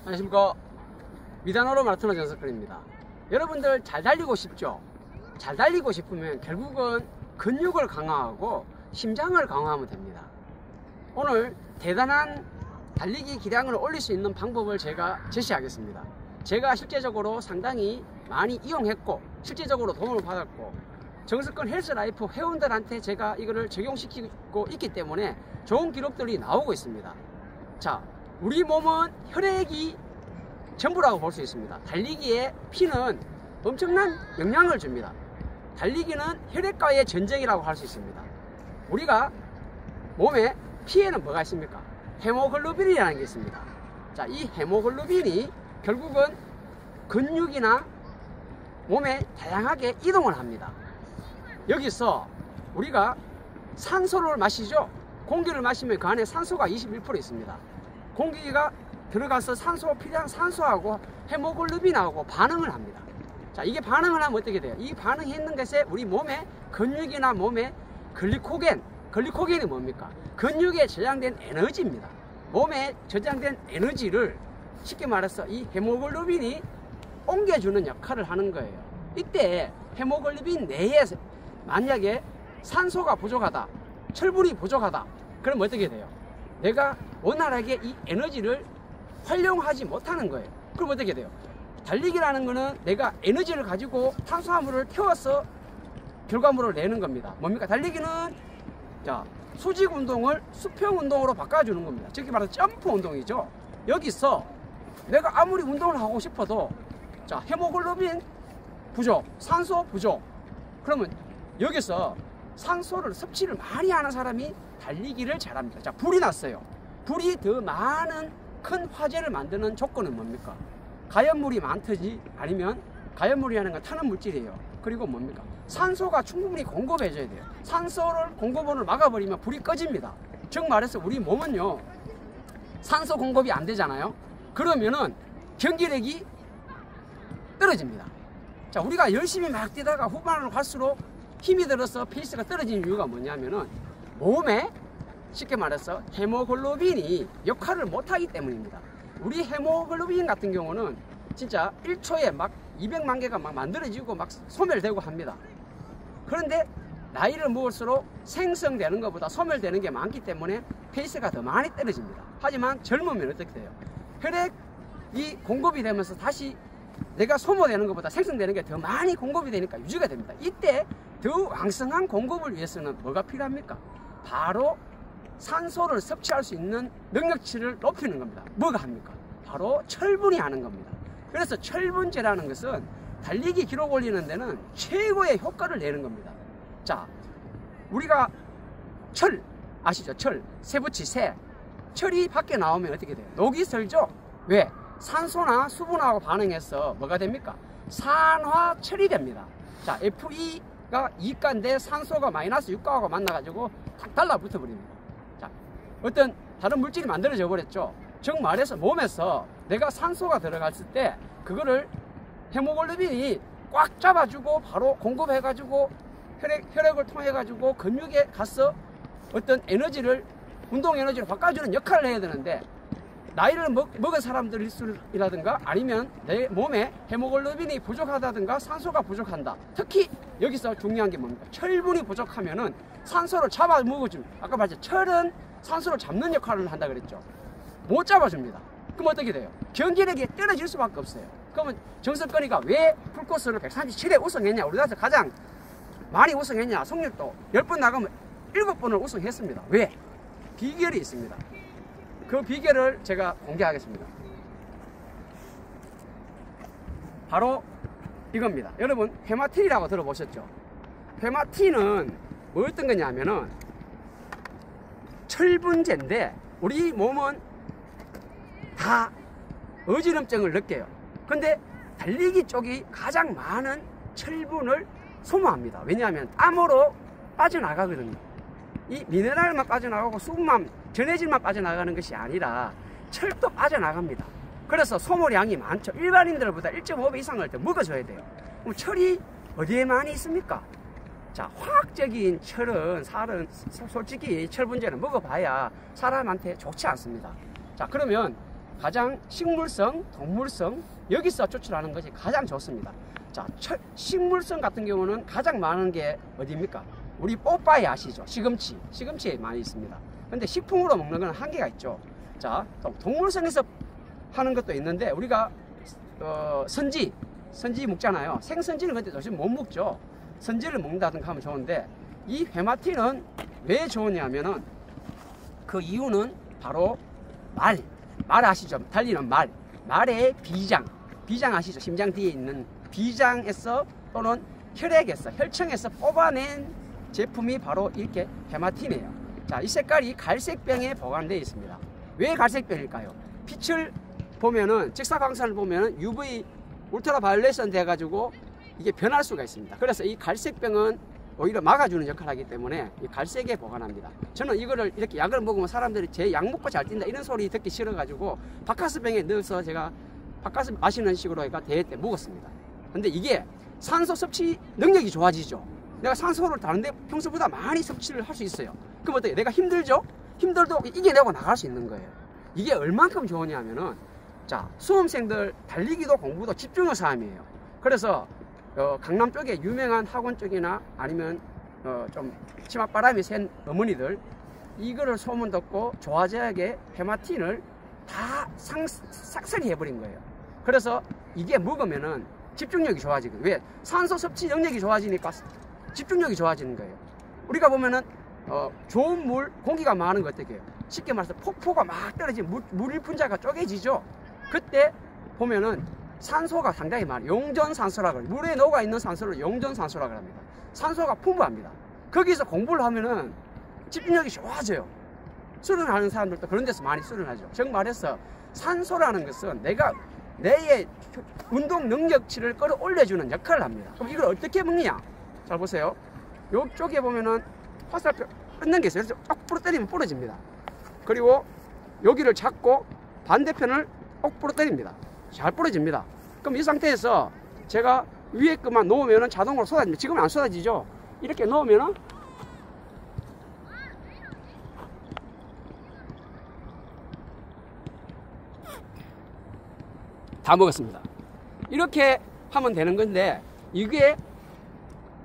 안녕하십니까. 미단어로 마라톤 전석근입니다. 여러분들 잘 달리고 싶죠? 잘 달리고 싶으면 결국은 근육을 강화하고 심장을 강화하면 됩니다. 오늘 대단한 달리기 기량을 올릴 수 있는 방법을 제가 제시하겠습니다. 제가 실제적으로 상당히 많이 이용했고 실제적으로 도움을 받았고 정석근 헬스라이프 회원들한테 제가 이거를 적용시키고 있기 때문에 좋은 기록들이 나오고 있습니다. 자, 우리 몸은 혈액이 전부라고 볼 수 있습니다. 달리기에 피는 엄청난 영향을 줍니다. 달리기는 혈액과의 전쟁이라고 할 수 있습니다. 우리가 몸에 피에는 뭐가 있습니까? 헤모글로빈이라는 게 있습니다. 자, 이 헤모글로빈이 결국은 근육이나 몸에 다양하게 이동을 합니다. 여기서 우리가 산소를 마시죠. 공기를 마시면 그 안에 산소가 21% 있습니다. 공기가 들어가서 필요한 산소하고 헤모글로빈하고 반응을 합니다. 자, 이게 반응을 하면 어떻게 돼요? 이 반응했는 것에 우리 몸의 근육이나 몸의 글리코겐이 뭡니까? 근육에 저장된 에너지입니다. 몸에 저장된 에너지를 쉽게 말해서 이 헤모글로빈이 옮겨주는 역할을 하는 거예요. 이때 헤모글로빈 내에 만약에 산소가 부족하다, 철분이 부족하다, 그럼 어떻게 돼요? 내가 원활하게 이 에너지를 활용하지 못하는 거예요. 그럼 어떻게 돼요? 달리기라는 거는 내가 에너지를 가지고 탄수화물을 태워서 결과물을 내는 겁니다. 뭡니까? 달리기는 자, 수직 운동을 수평 운동으로 바꿔주는 겁니다. 즉히 말해서 점프 운동이죠. 여기서 내가 아무리 운동을 하고 싶어도 자, 헤모글로빈 부족, 산소 부족. 그러면 여기서 산소를 섭취를 많이 하는 사람이 달리기를 잘합니다. 자, 불이 났어요. 불이 더 많은 큰 화재를 만드는 조건은 뭡니까? 가연물이 많든지 아니면 가연물이라는 건 타는 물질이에요. 그리고 뭡니까? 산소가 충분히 공급해줘야 돼요. 산소를 공급원을 막아버리면 불이 꺼집니다. 즉 말해서 우리 몸은요, 산소 공급이 안 되잖아요. 그러면은 경기력이 떨어집니다. 자, 우리가 열심히 막 뛰다가 후반으로 갈수록 힘이 들어서 페이스가 떨어지는 이유가 뭐냐면은 몸에 쉽게 말해서 헤모글로빈이 역할을 못하기 때문입니다. 우리 헤모글로빈 같은 경우는 진짜 1초에 막 200만 개가 막 만들어지고 막 소멸되고 합니다. 그런데 나이를 먹을수록 생성되는 것보다 소멸되는 게 많기 때문에 페이스가 더 많이 떨어집니다. 하지만 젊으면 어떻게 돼요? 혈액이 공급이 되면서 다시 내가 소모되는 것보다 생성되는 게 더 많이 공급이 되니까 유지가 됩니다. 이때 더 왕성한 공급을 위해서는 뭐가 필요합니까? 바로 산소를 섭취할 수 있는 능력치를 높이는 겁니다. 뭐가 합니까? 바로 철분이 하는 겁니다. 그래서 철분제라는 것은 달리기 기록 올리는 데는 최고의 효과를 내는 겁니다. 자, 우리가 철 아시죠? 철, 세붙이 새. 철이 밖에 나오면 어떻게 돼요? 녹이 슬죠? 왜? 산소나 수분하고 반응해서 뭐가 됩니까? 산화철이 됩니다. 자, Fe 가 2가인데 산소가 마이너스 6가하고 만나가지고 탁 달라붙어 버립니다. 자, 어떤 다른 물질이 만들어져 버렸죠. 즉 말해서 몸에서 내가 산소가 들어갔을 때 그거를 헤모글로빈이 꽉 잡아주고 바로 공급해가지고 혈액을 통해가지고 근육에 가서 어떤 에너지를 운동 에너지로 바꿔주는 역할을 해야 되는데 나이를 먹은 사람들이라든가 아니면 내 몸에 헤모글로빈이 부족하다든가 산소가 부족한다. 특히 여기서 중요한 게 뭡니까? 철분이 부족하면은 산소를 잡아 먹어줍니다. 아까 말했죠. 철은 산소를 잡는 역할을 한다 그랬죠. 못 잡아줍니다. 그럼 어떻게 돼요? 경기력이 떨어질 수밖에 없어요. 그러면 정석근이가 왜 풀코스를 137회 우승했냐? 우리나라에서 가장 많이 우승했냐? 승률도 10번 나가면 7번을 우승했습니다. 왜? 비결이 있습니다. 그 비결을 제가 공개하겠습니다. 바로 이겁니다. 여러분, 헤마틴이라고 들어보셨죠? 헤마틴은 뭐였던 거냐면은 철분제인데 우리 몸은 다 어지럼증을 느껴요. 근데 달리기 쪽이 가장 많은 철분을 소모합니다. 왜냐하면 땀으로 빠져나가거든요. 이 미네랄만 빠져나가고 수분만 전해질만 빠져나가는 것이 아니라 철도 빠져나갑니다. 그래서 소모량이 많죠. 일반인들보다 1.5배 이상을 더 먹어줘야 돼요. 그럼 철이 어디에 많이 있습니까? 자, 화학적인 철은 솔직히 철분제는 먹어봐야 사람한테 좋지 않습니다. 자, 그러면 가장 식물성, 동물성 여기서 추출하는 것이 가장 좋습니다. 자, 식물성 같은 경우는 가장 많은 게 어디입니까? 우리 뽀빠이 아시죠? 시금치에 많이 있습니다. 근데 식품으로 먹는 건 한계가 있죠. 자, 또 동물성에서 하는 것도 있는데 우리가 선지 먹잖아요. 생선지는 근데 요즘 못 먹죠. 선지를 먹는다든가 하면 좋은데 이 헤마틴은 왜 좋으냐면은 그 이유는 바로 말 아시죠? 달리는 말의 비장 아시죠? 심장 뒤에 있는 비장에서 또는 혈액에서 혈청에서 뽑아낸 제품이 바로 이렇게 헤마틴이에요. 자, 이 색깔이 갈색병에 보관되어 있습니다. 왜 갈색병일까요? 빛을 보면은 직사광선을 보면은 UV 울트라바이올렛은 돼 가지고 이게 변할 수가 있습니다. 그래서 이 갈색병은 오히려 막아주는 역할을 하기 때문에 이 갈색에 보관합니다. 저는 이거를 이렇게 약을 먹으면 사람들이 제 약 먹고 잘 뛴다 이런 소리 듣기 싫어 가지고 바카스병에 넣어서 제가 바카스 마시는 식으로 해가 대회 때 먹었습니다. 근데 이게 산소 섭취 능력이 좋아지죠. 내가 산소를 다른데 평소보다 많이 섭취를 할 수 있어요. 그럼 어떻게? 내가 힘들죠? 힘들도 이겨내고 나갈 수 있는 거예요. 이게 얼만큼 좋으냐면은 자, 수험생들 달리기도 공부도 집중력 싸움이에요. 그래서 강남 쪽에 유명한 학원 쪽이나 아니면 좀 치맛바람이 센 어머니들 이거를 소문 듣고 조화제약의 헤마틴을 다 싹쓸이 해버린 거예요. 그래서 이게 먹으면은 집중력이 좋아지거든요. 왜? 산소 섭취 능력이 좋아지니까 집중력이 좋아지는 거예요. 우리가 보면은 좋은 물, 공기가 많은 거 어떻게 해요? 쉽게 말해서 폭포가 막 떨어지면 물 분자가 쪼개지죠. 그때 보면은 산소가 상당히 많아요. 용전산소라고 해요. 물에 녹아있는 산소를 용전산소라고 합니다. 산소가 풍부합니다. 거기서 공부를 하면은 집중력이 좋아져요. 수련하는 사람들도 그런 데서 많이 수련하죠. 정말해서 산소라는 것은 내의 운동 능력치를 끌어올려주는 역할을 합니다. 그럼 이걸 어떻게 먹느냐? 잘 보세요. 이쪽에 보면은 화살표 끊는 게 있어요. 그래서 억 부러뜨리면 부러집니다. 그리고 여기를 잡고 반대편을 억 부러뜨립니다. 잘 부러집니다. 그럼 이 상태에서 제가 위에 것만 놓으면 자동으로 쏟아집니다. 지금은 안 쏟아지죠? 이렇게 넣으면 다 먹었습니다. 이렇게 하면 되는 건데 이게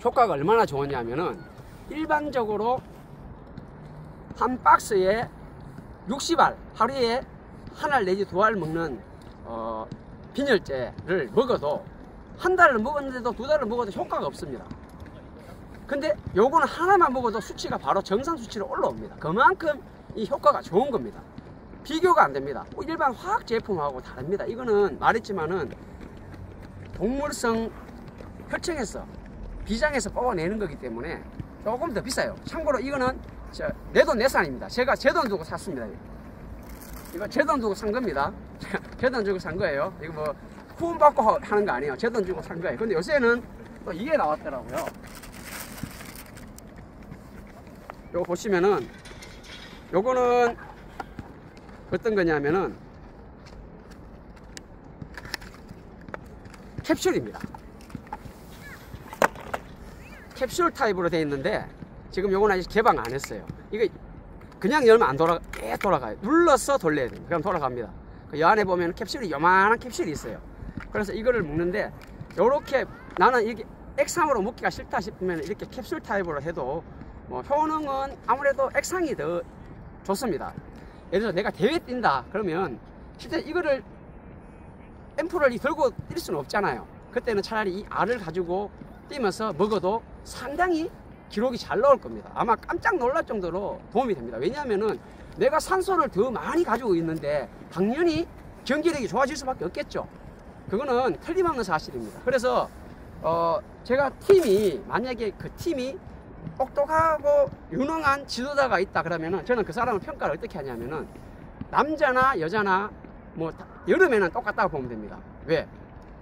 효과가 얼마나 좋으냐면은 일반적으로 한 박스에 60알 하루에 한 알 내지 2알 먹는 빈혈제를 먹어도 한 달을 먹었는데도 2달을 먹어도 효과가 없습니다. 근데 요거는 하나만 먹어도 수치가 바로 정상 수치로 올라옵니다. 그만큼 이 효과가 좋은 겁니다. 비교가 안 됩니다. 일반 화학 제품하고 다릅니다. 이거는 말했지만은 동물성 혈청에서 비장에서 뽑아내는 거기 때문에 조금 더 비싸요. 참고로 이거는 내돈내산입니다. 제가 제 돈 주고 샀습니다. 이거 제 돈 주고 산 겁니다. 제 돈 주고 산 거예요. 이거 뭐 후원 받고 하는 거 아니에요. 제 돈 주고 산 거예요. 근데 요새는 또 이게 나왔더라고요. 요거 보시면은 요거는 어떤 거냐면은 캡슐입니다. 캡슐 타입으로 되어 있는데 지금 요건 아직 개방 안 했어요. 이거 그냥 열면 안 돌아가요. 눌러서 돌려야 됩니다. 그럼 돌아갑니다. 이 안에 보면 캡슐이 요만한 캡슐이 있어요. 그래서 이거를 먹는데 요렇게 나는 이게 액상으로 먹기가 싫다 싶으면 이렇게 캡슐 타입으로 해도 뭐 효능은 아무래도 액상이 더 좋습니다. 예를 들어서 내가 대회 뛴다 그러면 실제 이거를 앰플을 들고 뛸 수는 없잖아요. 그때는 차라리 이 알을 가지고 뛰면서 먹어도 상당히 기록이 잘 나올 겁니다. 아마 깜짝 놀랄 정도로 도움이 됩니다. 왜냐하면은 내가 산소를 더 많이 가지고 있는데 당연히 경기력이 좋아질 수밖에 없겠죠. 그거는 틀림없는 사실입니다. 그래서 제가 만약에 그 팀이 똑똑하고 유능한 지도자가 있다 그러면은 저는 그 사람을 평가를 어떻게 하냐면은 남자나 여자나 뭐 여름에는 똑같다고 보면 됩니다. 왜?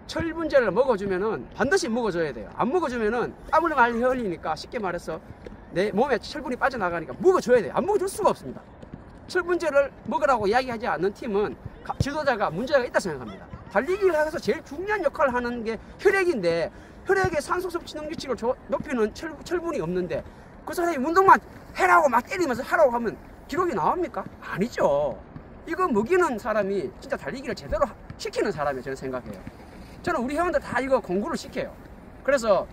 철분제를 먹어주면은 반드시 먹어줘야 돼요. 안 먹어주면은 땀을 많이 흘리니까 쉽게 말해서 내 몸에 철분이 빠져나가니까 먹어줘야 돼요. 안 먹어줄 수가 없습니다. 철분제를 먹으라고 이야기하지 않는 팀은 지도자가 문제가 있다 생각합니다. 달리기를 해서 제일 중요한 역할을 하는 게 혈액인데 혈액의 산소 섭취 능력치를 높이는 철분이 없는데 그 사람이 운동만 해라고 막 때리면서 하라고 하면 기록이 나옵니까? 아니죠. 이거 먹이는 사람이 진짜 달리기를 제대로 시키는 사람이에요. 저는 생각해요. 저는 우리 회원들 다 이거 공부를 시켜요. 그래서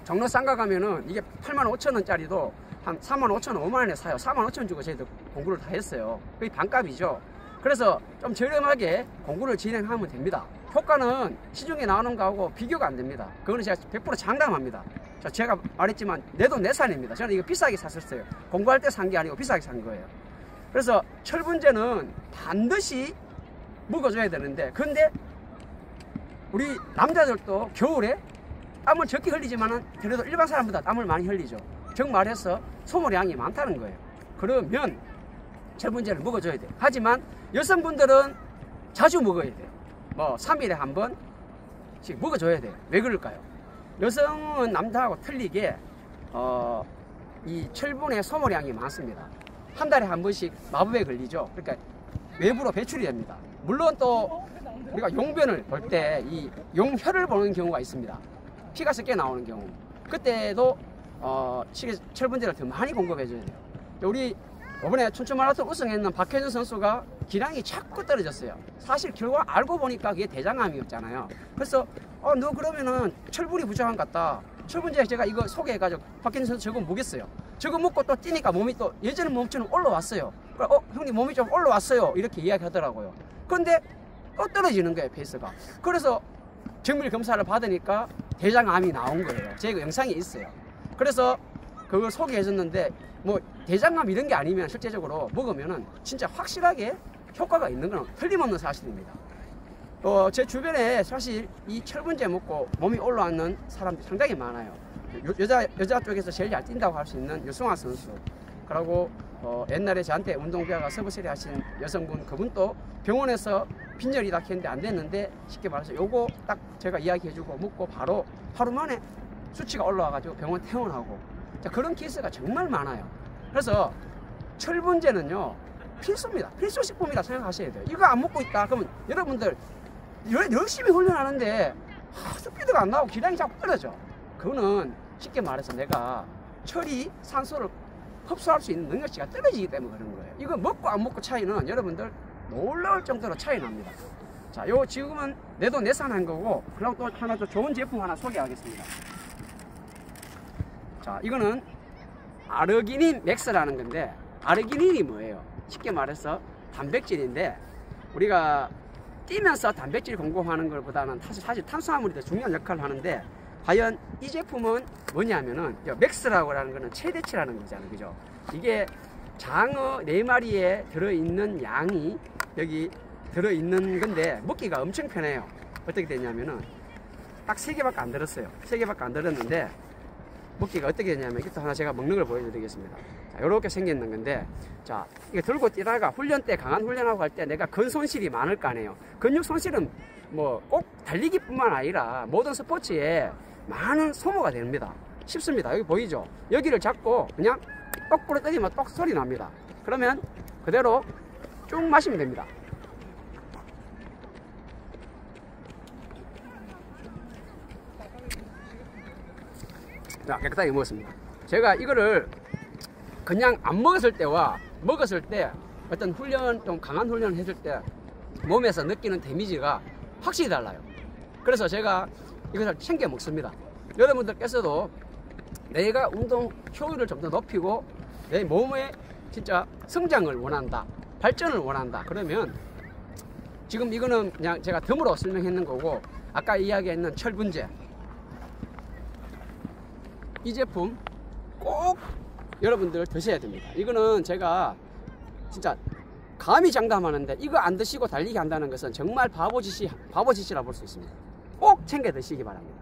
종로 상가 가면은 이게 85,000원짜리도 한 45,000원, 5만원에 사요. 45,000원 주고 저희들 공부를 다 했어요. 거의 반값이죠. 그래서 좀 저렴하게 공부를 진행하면 됩니다. 효과는 시중에 나오는 거하고 비교가 안 됩니다. 그거는 제가 100% 장담합니다. 제가 말했지만 내 돈 내산입니다. 저는 이거 비싸게 샀었어요. 공부할 때 산 게 아니고 비싸게 산 거예요. 그래서 철분제는 반드시 먹어줘야 되는데, 근데 우리 남자들도 겨울에 땀을 적게 흘리지만은 그래도 일반 사람보다 땀을 많이 흘리죠. 즉 말해서 소모량이 많다는 거예요. 그러면 철분제를 먹어줘야 돼요. 하지만 여성분들은 자주 먹어야 돼요. 뭐 3일에 한 번씩 먹어줘야 돼요. 왜 그럴까요? 여성은 남자하고 틀리게 이 철분의 소모량이 많습니다. 한 달에 한 번씩 마법에 걸리죠. 그러니까 외부로 배출이 됩니다. 물론 또 우리가 용변을 볼 때 이 용혈을 보는 경우가 있습니다. 피가 섞여 나오는 경우. 그때도 철분제를 더 많이 공급해줘야 돼요. 우리 이번에 춘천 마라톤 우승했는 박혜준 선수가 기량이 자꾸 떨어졌어요. 사실 결과 알고 보니까 그게 대장암이었잖아요. 그래서 너 그러면은 철분이 부족한 것 같다. 철분제 제가 이거 소개해가지고 박혜준 선수 저거 먹였어요. 저거 먹고 또 뛰니까 몸이 또 예전 몸처럼 올라왔어요. 형님 몸이 좀 올라왔어요. 이렇게 이야기하더라고요. 그런데 또 떨어지는 거예요, 페이스가. 그래서 정밀 검사를 받으니까 대장암이 나온 거예요. 제가 영상이 있어요. 그래서 그걸 소개해줬는데 뭐 대장암 이런 게 아니면 실제적으로 먹으면은 진짜 확실하게 효과가 있는 건 틀림없는 사실입니다. 제 주변에 사실 이 철분제 먹고 몸이 올라왔는 사람들이 상당히 많아요. 여자 쪽에서 제일 잘 뛴다고 할 수 있는 유승화 선수, 그리고 옛날에 저한테 운동 배워가 서브세리 하신 여성분, 그분도 병원에서 빈혈이다 했는데 안 됐는데, 쉽게 말해서 요거 딱 제가 이야기해주고 먹고 바로 하루 만에 수치가 올라와가지고 병원 퇴원하고, 자, 그런 케이스가 정말 많아요. 그래서 철분제는요 필수입니다. 필수식품이라 생각하셔야 돼요. 이거 안 먹고 있다 그러면 여러분들 열심히 훈련하는데 스피드가 안 나오고 기량이 자꾸 떨어져. 그거는 쉽게 말해서 내가 철이 산소를 흡수할 수 있는 능력치가 떨어지기 때문에 그런 거예요. 이거 먹고 안 먹고 차이는 여러분들 놀라울 정도로 차이 납니다. 자, 요 지금은 내 돈 내산한 거고, 그럼 또 하나 더 좋은 제품 하나 소개하겠습니다. 자, 이거는 아르기닌 맥스라는 건데, 아르기닌이 뭐예요? 쉽게 말해서 단백질인데, 우리가 뛰면서 단백질 공급하는 것보다는 사실 탄수화물이 더 중요한 역할을 하는데, 과연 이 제품은 뭐냐면은 맥스라고 하는 거는 최대치라는 거잖아요. 그죠? 이게 장어 4마리에 들어있는 양이 여기 들어있는 건데 먹기가 엄청 편해요. 어떻게 되냐면은 딱 3개밖에 안 들었어요. 3개밖에 안 들었는데 먹기가 어떻게 되냐면, 이것도 하나 제가 먹는 걸 보여드리겠습니다. 자, 이렇게 생겼는 건데, 자, 이게 들고 뛰다가 훈련 때, 강한 훈련하고 할 때 내가 근 손실이 많을 거 아니에요. 근육 손실은 뭐 꼭 달리기뿐만 아니라 모든 스포츠에 많은 소모가 됩니다. 쉽습니다. 여기 보이죠? 여기를 잡고 그냥 똑 부러뜨리면 똑 소리 납니다. 그러면 그대로 쭉 마시면 됩니다. 자, 깨끗하게 먹었습니다. 제가 이거를 그냥 안 먹었을 때와 먹었을 때 어떤 훈련, 좀 강한 훈련을 했을 때 몸에서 느끼는 데미지가 확실히 달라요. 그래서 제가 이것을 챙겨 먹습니다. 여러분들께서도 내가 운동 효율을 좀 더 높이고 내 몸의 진짜 성장을 원한다, 발전을 원한다, 그러면 지금 이거는 그냥 제가 덤으로 설명했는 거고, 아까 이야기했는 철분제, 이 제품 꼭 여러분들 드셔야 됩니다. 이거는 제가 진짜 감히 장담하는데, 이거 안 드시고 달리기 한다는 것은 정말 바보짓이라 볼 수 있습니다. 꼭 챙겨 드시기 바랍니다.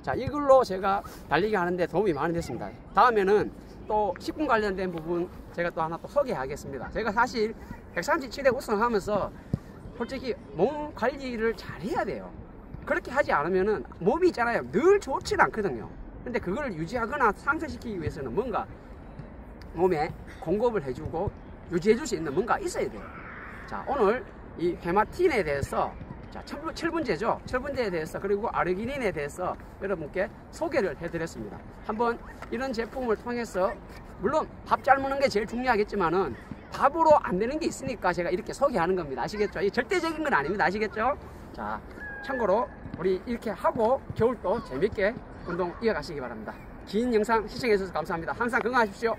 자, 이걸로 제가 달리기 하는데 도움이 많이 됐습니다. 다음에는 또 식품 관련된 부분 제가 또 하나 또 소개하겠습니다. 제가 사실 137회 우승하면서 솔직히 몸 관리를 잘 해야 돼요. 그렇게 하지 않으면은 몸이 있잖아요, 늘 좋지는 않거든요. 근데 그걸 유지하거나 상승시키기 위해서는 뭔가 몸에 공급을 해주고 유지해 줄 수 있는 뭔가 있어야 돼요. 자, 오늘 이 헤마틴에 대해서, 자, 철분제죠. 철분제에 대해서, 그리고 아르기닌에 대해서 여러분께 소개를 해드렸습니다. 한번 이런 제품을 통해서, 물론 밥 잘 먹는 게 제일 중요하겠지만은 답으로 안 되는 게 있으니까 제가 이렇게 소개하는 겁니다. 아시겠죠? 이 절대적인 건 아닙니다. 아시겠죠? 자, 참고로 우리 이렇게 하고 겨울도 재밌게 운동 이어가시기 바랍니다. 긴 영상 시청해 주셔서 감사합니다. 항상 건강하십시오.